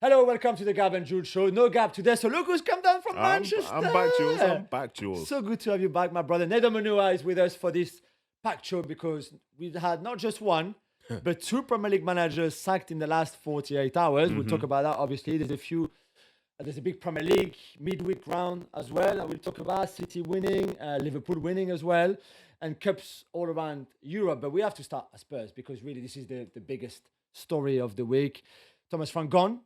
Hello, welcome to the Gab and Jules show. No Gab today, so look who's come down from Manchester. I'm back, Jules. I'm back, Jules. So good to have you back, my brother. Nedum Onuoha is with us for this packed show because we've had not just one, but two Premier League managers sacked in the last 48 hours. We'll talk about that, obviously. There's a big Premier League midweek round as well. And we'll talk about City winning, Liverpool winning as well, and cups all around Europe. But we have to start at Spurs because really this is the biggest story of the week. Thomas Frank gone.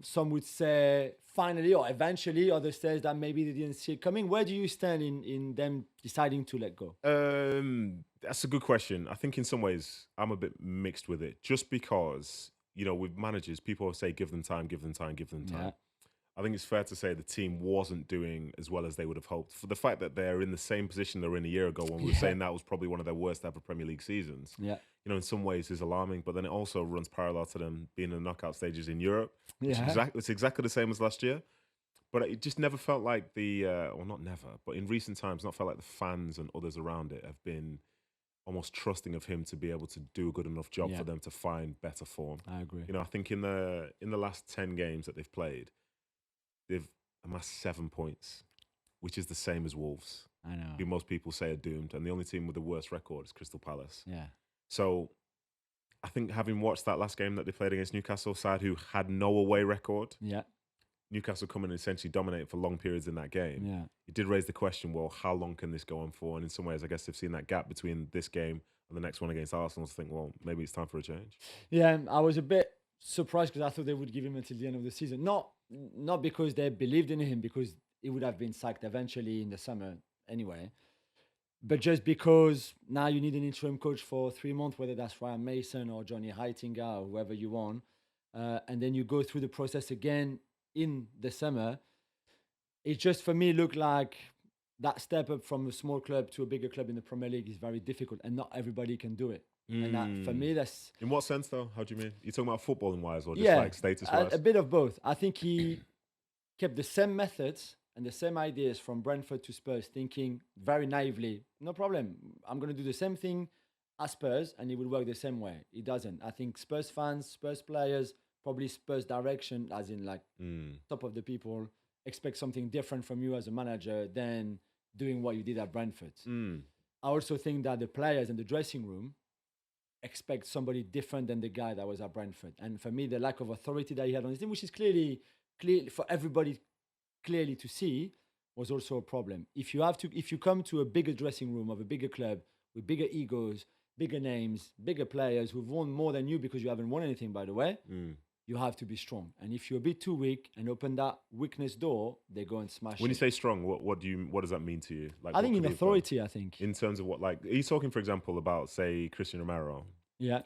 Some would say finally or eventually. Others say that maybe they didn't see it coming. Where do you stand in them deciding to let go? That's a good question. I think in some ways I'm a bit mixed with it. Just because, with managers, people say give them time, give them time, give them time. Yeah. I think it's fair to say the team wasn't doing as well as they would have hoped. For the fact that they're in the same position they were in a year ago when we were saying that was probably one of their worst ever Premier League seasons. Yeah. In some ways is alarming, but then it also runs parallel to them being in the knockout stages in Europe. Yeah. It's exactly the same as last year. But it just never felt like not never, but in recent times, not felt like the fans and others around it have been almost trusting of him to be able to do a good enough job for them to find better form. I agree. I think in the last 10 games that they've played, they've amassed 7 points, which is the same as Wolves, I know. who most people say are doomed. And the only team with the worst record is Crystal Palace. Yeah. So I think having watched that last game that they played against Newcastle, side who had no away record, Newcastle coming and essentially dominating for long periods in that game, it did raise the question, well, how long can this go on for? And in some ways, I guess they've seen that gap between this game and the next one against Arsenal to think, well, maybe it's time for a change. Yeah, I was a bit surprised because I thought they would give him until the end of the season. Not because they believed in him, because he would have been sacked eventually in the summer anyway. But just because now you need an interim coach for 3 months, whether that's Ryan Mason or Johnny Heitinga or whoever you want, and then you go through the process again in the summer, it just for me looked like that step up from a small club to a bigger club in the Premier League is very difficult, and not everybody can do it. And that, for me, that's... In what sense, though? How do you mean? You talking about footballing-wise or just like status-wise? A bit of both. I think he kept the same methods and the same ideas from Brentford to Spurs, thinking very naively, no problem, I'm going to do the same thing as Spurs, and it will work the same way. It doesn't. I think Spurs fans, Spurs players, probably Spurs direction, as in like top of the people, expect something different from you as a manager than doing what you did at Brentford. I also think that the players in the dressing room expect somebody different than the guy that was at Brentford. And for me, the lack of authority that he had on his team, which is clearly for everybody clearly to see, was also a problem. If you come to a bigger dressing room of a bigger club with bigger egos, bigger names, bigger players who've won more than you because you haven't won anything, by the way, you have to be strong. And if you're a bit too weak and open that weakness door, they go and smash When it. you say strong, what does that mean to you? Like, I think in authority, I think. In terms of what, like, are you talking, for example, about, say, Christian Romero? Yeah.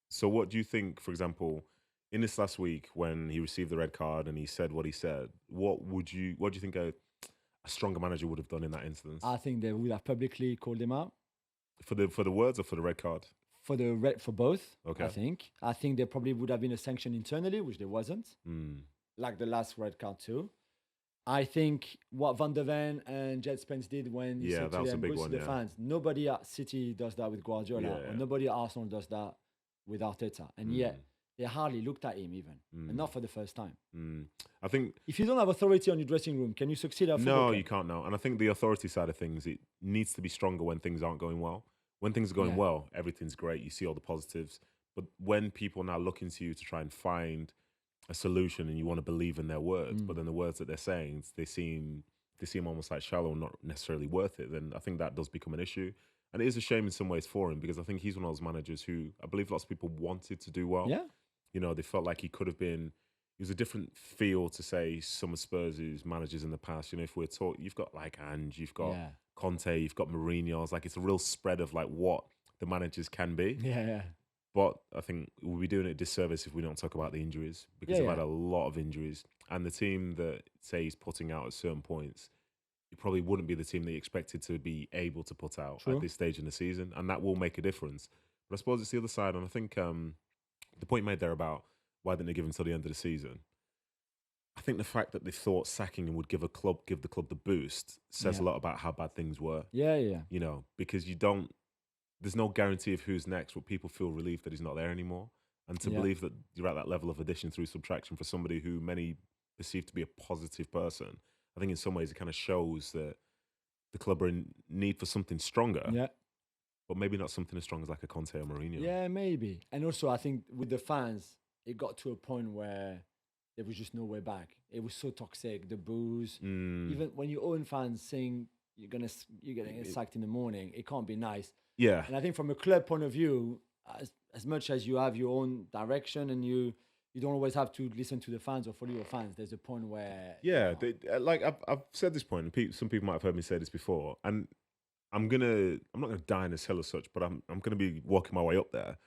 So what do you think, for example, in this last week when he received the red card and he said what he said, what do you think a stronger manager would have done in that instance? I think they would have publicly called him out. For the words or for the red card? For both, Okay. I think there probably would have been a sanction internally, which there wasn't, like the last red card too. I think what Van der Ven and Jet Spence did when he said that to was a them, big go one, to the fans. Nobody at City does that with Guardiola, or nobody at Arsenal does that with Arteta. And yet, they hardly looked at him even, and not for the first time. I think... If you don't have authority on your dressing room, can you succeed at football? No, you can't now. And I think the authority side of things, it needs to be stronger when things aren't going well. When things are going well, everything's great. You see all the positives. But when people now look into you to try and find a solution and you want to believe in their words, but then the words that they're saying, they seem almost like shallow and not necessarily worth it, then I think that does become an issue. And it is a shame in some ways for him because I think he's one of those managers who I believe lots of people wanted to do well. Yeah. They felt like he could have been... It was a different feel to, say, some of Spurs' managers in the past. If we're talking, you've got like Ange, you've got Conte, you've got Mourinho. It's like it's a real spread of like what the managers can be. Yeah. But I think we'll be doing it a disservice if we don't talk about the injuries because they've had a lot of injuries. And the team that, say, he's putting out at certain points, it probably wouldn't be the team that you expected to be able to put out at this stage in the season. And that will make a difference. But I suppose it's the other side. And I think the point made there about why didn't they give him till the end of the season? I think the fact that they thought sacking him would give the club the boost says a lot about how bad things were. Yeah. Because there's no guarantee of who's next, but people feel relieved that he's not there anymore. And to believe that you're at that level of addition through subtraction for somebody who many perceive to be a positive person, I think in some ways it kind of shows that the club are in need for something stronger, but maybe not something as strong as like a Conte or Mourinho. Yeah, maybe. And also, I think with the fans, it got to a point where there was just no way back. It was so toxic, the booze. Even when your own fans saying you're getting sacked in the morning, it can't be nice. Yeah. And I think from a club point of view, as much as you have your own direction and you don't always have to listen to the fans or follow your fans, there's a point where like I've said this point, and some people might have heard me say this before, and I'm not gonna die in this hill as such, but I'm gonna be walking my way up there.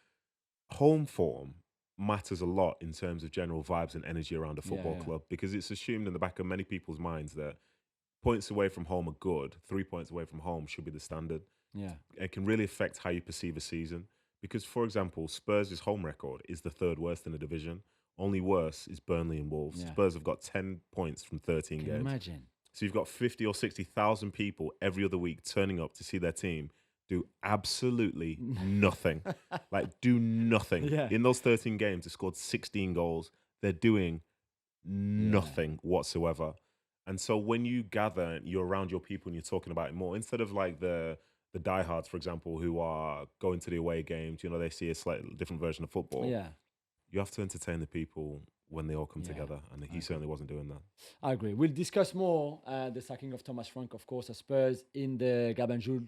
Home form matters a lot in terms of general vibes and energy around a football club, because it's assumed in the back of many people's minds that points away from home are good. 3 points away from home should be the standard. Yeah. It can really affect how you perceive a season. Because, for example, Spurs' home record is the third worst in the division. Only worse is Burnley and Wolves. Yeah. Spurs have got 10 points from 13 games. Imagine. So you've got 50 or 60,000 people every other week turning up to see their team do absolutely nothing. Like, do nothing. Yeah. In those 13 games, they scored 16 goals. They're doing nothing whatsoever. And so when you gather and you're around your people and you're talking about it more, instead of like the diehards, for example, who are going to the away games, they see a slightly different version of football. Yeah. You have to entertain the people when they all come together. And he certainly wasn't doing that. I agree. We'll discuss more the sacking of Thomas Frank, of course, at Spurs in the Gab Juls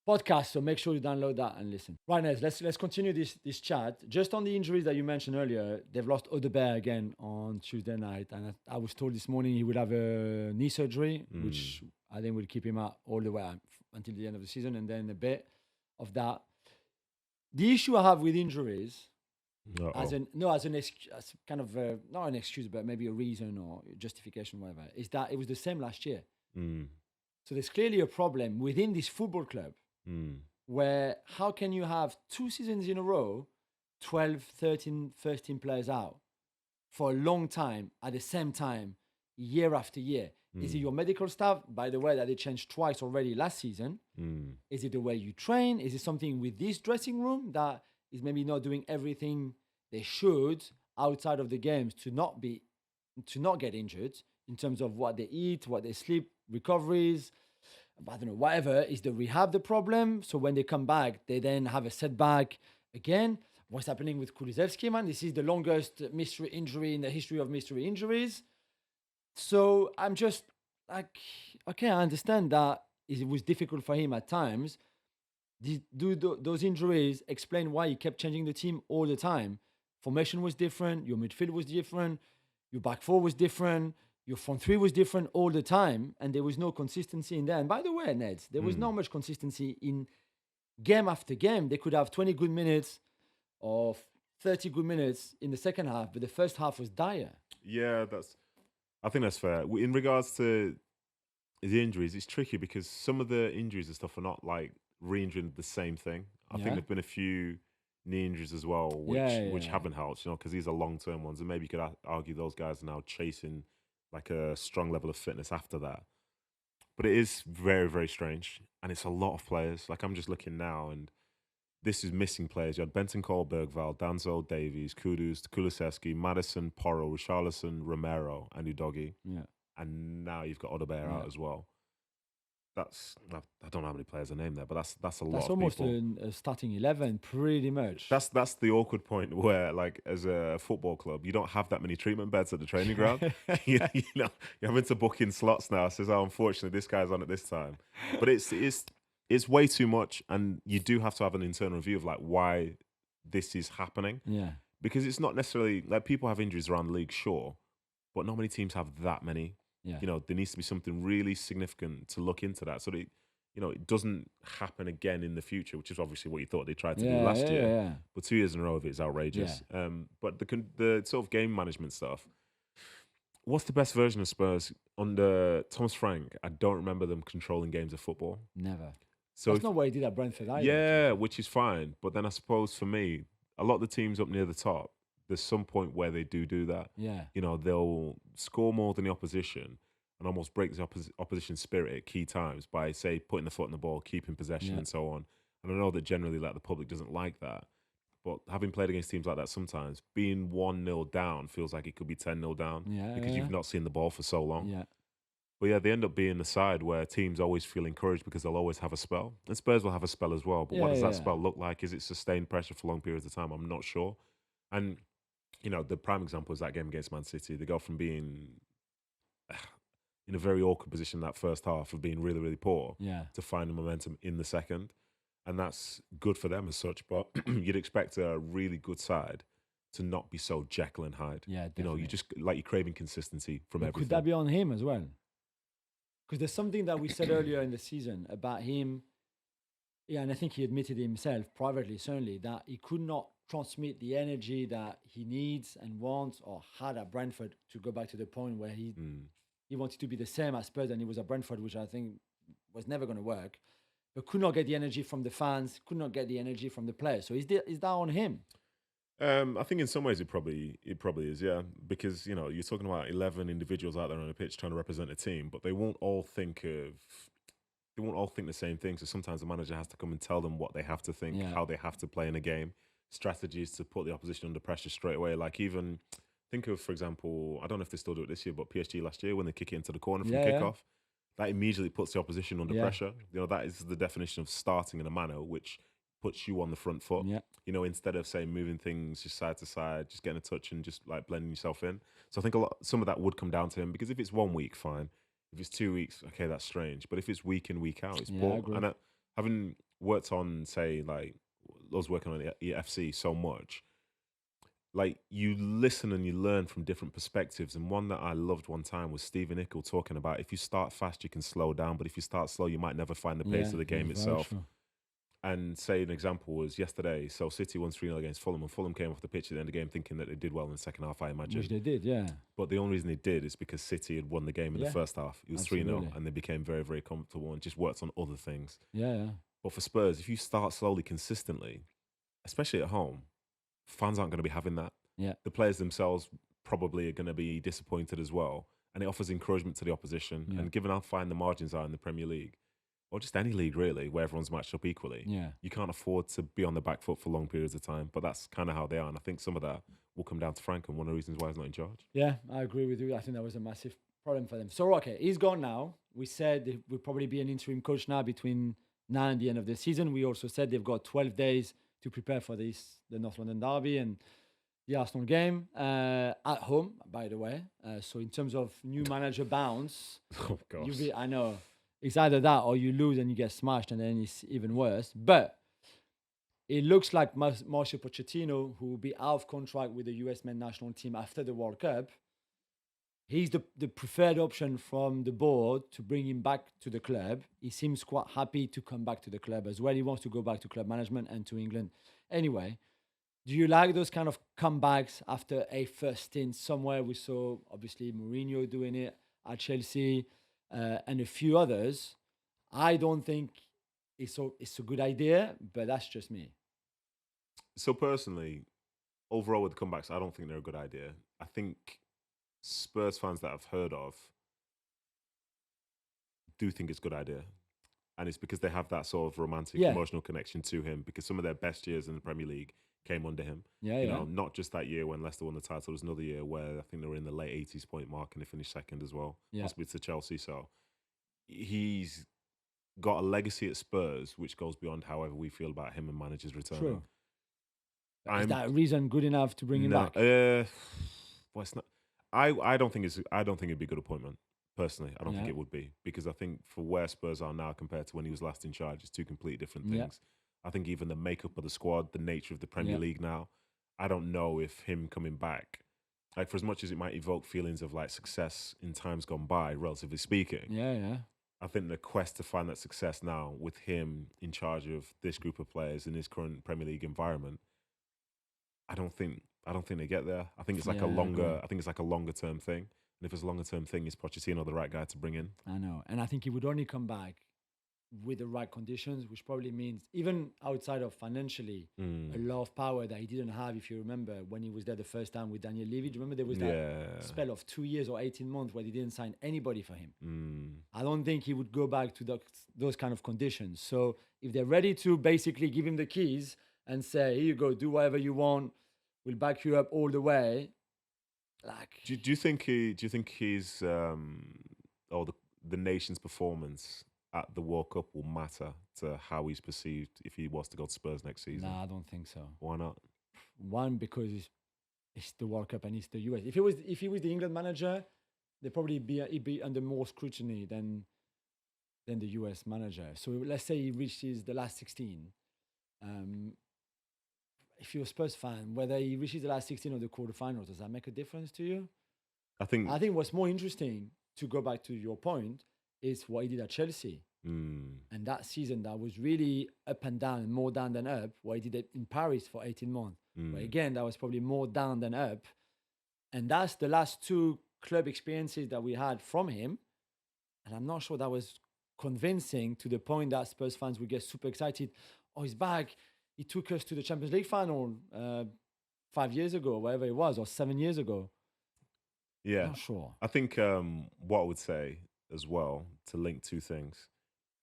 podcast. So make sure you download that and listen. Right, Nez, let's continue this chat. Just on the injuries that you mentioned earlier, they've lost Odegaard again on Tuesday night. And I was told this morning he would have a knee surgery, which I think will keep him out all the way until the end of the season, and then a bit of that. The issue I have with injuries, as kind of not an excuse, but maybe a reason or justification, whatever, is that it was the same last year. So there's clearly a problem within this football club where how can you have 2 seasons in a row, 12, 13, 13 players out for a long time at the same time, year after year? Is it your medical staff, by the way, that they changed twice already last season? Is it the way you train? Is it something with this dressing room that is maybe not doing everything they should outside of the games to not get injured in terms of what they eat, what they sleep, recoveries, I don't know, whatever? Is the rehab the problem? So when they come back, they then have a setback again. What's happening with Kulusevski, man? This is the longest mystery injury in the history of mystery injuries. So I'm just like, okay, I understand that it was difficult for him at times. Those injuries explain why he kept changing the team all the time? Formation was different, your midfield was different, your back four was different, your front three was different all the time, and there was no consistency in there. And by the way, Neds, there was not much consistency in game after game. They could have 20 good minutes or 30 good minutes in the second half, but the first half was dire. Yeah, I think that's fair. In regards to the injuries, it's tricky because some of the injuries and stuff are not like re-injuring the same thing. I think there've been a few knee injuries as well, which haven't helped, because these are long-term ones, and maybe you could argue those guys are now chasing like a strong level of fitness after that. But it is very, very strange, and it's a lot of players. Like, I'm just looking now, and this is missing players. You had Benton Cole, Bergvall, Danzo, Davies, Kudus, Kulusevski, Madison, Porro, Richarlison, Romero, and Udogie. Yeah. And now you've got Odegaard out as well. I don't know how many players are named there, but that's a lot of people. That's almost a starting 11, pretty much. That's the awkward point where, like, as a football club, you don't have that many treatment beds at the training ground. you're having to book in slots now. Says, oh, unfortunately, this guy's on at this time. But it's way too much, and you do have to have an internal review of like why this is happening. Yeah. Because it's not necessarily like people have injuries around the league, sure, but not many teams have that many. Yeah. There needs to be something really significant to look into that so that it doesn't happen again in the future, which is obviously what you thought they tried to do last year. Yeah. But 2 years in a row of it is outrageous. Yeah. But the sort of game management stuff, what's the best version of Spurs under Thomas Frank? I don't remember them controlling games of football. Never. So that's not what he did at Brentford either. Yeah, which is fine. But then I suppose for me, a lot of the teams up near the top, there's some point where they do that. Yeah. They'll score more than the opposition and almost break the opposition spirit at key times by, say, putting the foot on the ball, keeping possession and so on. And I know that generally, like, the public doesn't like that. But having played against teams like that, sometimes being 1-0 down feels like it could be 10-0 down Yeah, because yeah, you've not seen the ball for so long. yeah. But yeah, they end up being the side where teams always feel encouraged because they'll always have a spell. And Spurs will have a spell as well. But what Yeah, does that yeah. spell look like? Is it sustained pressure for long periods of time? I'm not sure. And, the prime example is that game against Man City. They go from being in a very awkward position that first half of being really, really poor Yeah. to find the momentum in the second. And that's good for them as such. But you'd expect a really good side to not be so Jekyll and Hyde. Yeah, You definitely. just like you're craving consistency from But everything. could that be on him as well? Because there's something that we said earlier in the season about him. Yeah, and I think he admitted himself privately, certainly, that he could not transmit the energy that he needs and wants or had at Brentford to go back to the point where he wanted to be the same as Spurs and he was at Brentford, which I think was never going to work. But could not get the energy from the fans, could not get the energy from the players. So is that on him? I think in some ways it probably is, yeah, because you're talking about 11 individuals out there on a pitch trying to represent a team, but they won't all think the same thing. So sometimes the manager has to come and tell them what they have to think, Yeah. how they have to play in a game, strategies to put the opposition under pressure straight away. Like even think of, for example, I don't know if they still do it this year, but PSG last year when they kick it into the corner from kickoff, that immediately puts the opposition under pressure. That is the definition of starting in a manner which puts you on the front foot. Yeah. Instead of say moving things just side to side, just getting a touch and just like blending yourself in. So I think some of that would come down to him because if it's 1 week, fine. If it's 2 weeks, okay, that's strange. But if it's week in, week out, it's poor. And having worked on, say, like us working on EFC so much, like you listen and you learn from different perspectives. And one that I loved one time was Stephen Ickle talking about if you start fast, you can slow down. But if you start slow, you might never find the pace of the game itself. True. And say an example was yesterday. So City won 3-0 against Fulham, and Fulham came off the pitch at the end of the game thinking that they did well in the second half, I imagine. Which they did, yeah. But the only reason they did is because City had won the game in the first half. It was 3-0, and they became very, very comfortable and just worked on other things. Yeah. But for Spurs, if you start slowly, consistently, especially at home, fans aren't going to be having that. Yeah. The players themselves probably are going to be disappointed as well. And it offers encouragement to the opposition. Yeah. And given how fine the margins are in the Premier League, or just any league really, where everyone's matched up equally, you can't afford to be on the back foot for long periods of time. But that's kind of how they are. And I think some of that will come down to Frank and one of the reasons why he's not in charge. Yeah, I agree with you. I think that was a massive problem for them. So, okay, he's gone now. We said it would probably be an interim coach now between now and the end of the season. We also said they've got 12 days to prepare for the North London derby and the Arsenal game at home, by the way. So in terms of new manager bounce, Oh, gosh. I know. It's either that or you lose and you get smashed and then it's even worse. But it looks like Mauricio Pochettino, who will be out of contract with the US men's national team after the World Cup, he's the preferred option from the board to bring him back to the club. He seems quite happy to come back to the club as well. He wants to go back to club management and to England. Anyway, do you like those kind of comebacks after a first stint somewhere? We saw, obviously, Mourinho doing it at Chelsea and a few others. I don't think it's a good idea, but that's just me. So personally, overall with the comebacks, I don't think they're a good idea. I think Spurs fans that I've heard of do think it's a good idea. And it's because they have that sort of romantic, emotional connection to him because some of their best years in the Premier League came under him. You know, not just that year when Leicester won the title. There was another year where I think they were in the late 80s point mark and they finished second as well, possibly to Chelsea. So he's got a legacy at Spurs which goes beyond however we feel about him and managers returning. True. Is that a reason good enough to bring him back? Well, it's not. I don't think it'd be a good appointment. Personally, I don't think it would be because I think for where Spurs are now compared to when he was last in charge, it's two completely different things. I think even the makeup of the squad, the nature of the Premier League now, I don't know if him coming back, like for as much as it might evoke feelings of like success in times gone by, relatively speaking. I think the quest to find that success now with him in charge of this group of players in his current Premier League environment, I don't think they get there. I think it's like a longer term thing. And if it's a longer term thing, is Pochettino the right guy to bring in? I know. And I think he would only come back with the right conditions, which probably means even outside of financially, a lot of power that he didn't have, if you remember, when he was there the first time with Daniel Levy. Do you remember there was that spell of 2 years or 18 months where they didn't sign anybody for him? I don't think he would go back to those kind of conditions. So if they're ready to basically give him the keys and say, "Here you go, do whatever you want. We'll back you up all the way." Like, Do you think his or the nation's performance at the World Cup will matter to how he's perceived if he was to go to Spurs next season? nah, I don't think so. Why not? One, because it's the World Cup and it's the US. If he was the England manager, he'd be under more scrutiny than the US manager. So let's say he reaches the last 16. If you're a Spurs fan, whether he reaches the last 16 or the quarterfinals, does that make a difference to you? I think what's more interesting, to go back to your point, is what he did at Chelsea. And that season, that was really up and down, more down than up. What he did in Paris for 18 months. But again, that was probably more down than up. And that's the last two club experiences that we had from him. And I'm not sure that was convincing to the point that Spurs fans would get super excited. Oh, he's back. He took us to the Champions League final 5 years ago, whatever it was, or 7 years ago. Yeah. Not sure. I think what I would say as well, to link two things,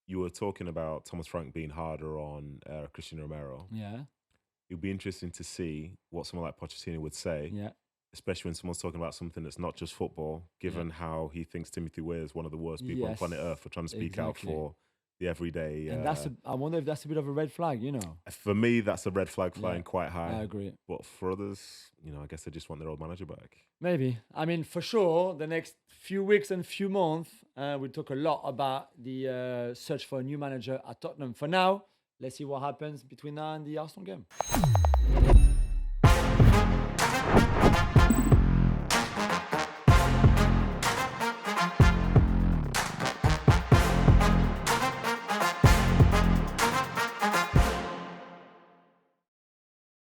you were talking about Thomas Frank being harder on Christian Romero. Yeah. It'd be interesting to see what someone like Pochettino would say, Yeah. especially when someone's talking about something that's not just football, given how he thinks Timothy Weah is one of the worst people on planet Earth for trying to speak out for the everyday. And I wonder if that's a bit of a red flag, you know. For me, that's a red flag flying quite high. I agree. But for others, I guess they just want their old manager back. Maybe. I mean, for sure, the next few weeks and few months, we'll talk a lot about the search for a new manager at Tottenham. For now, let's see what happens between now and the Arsenal game.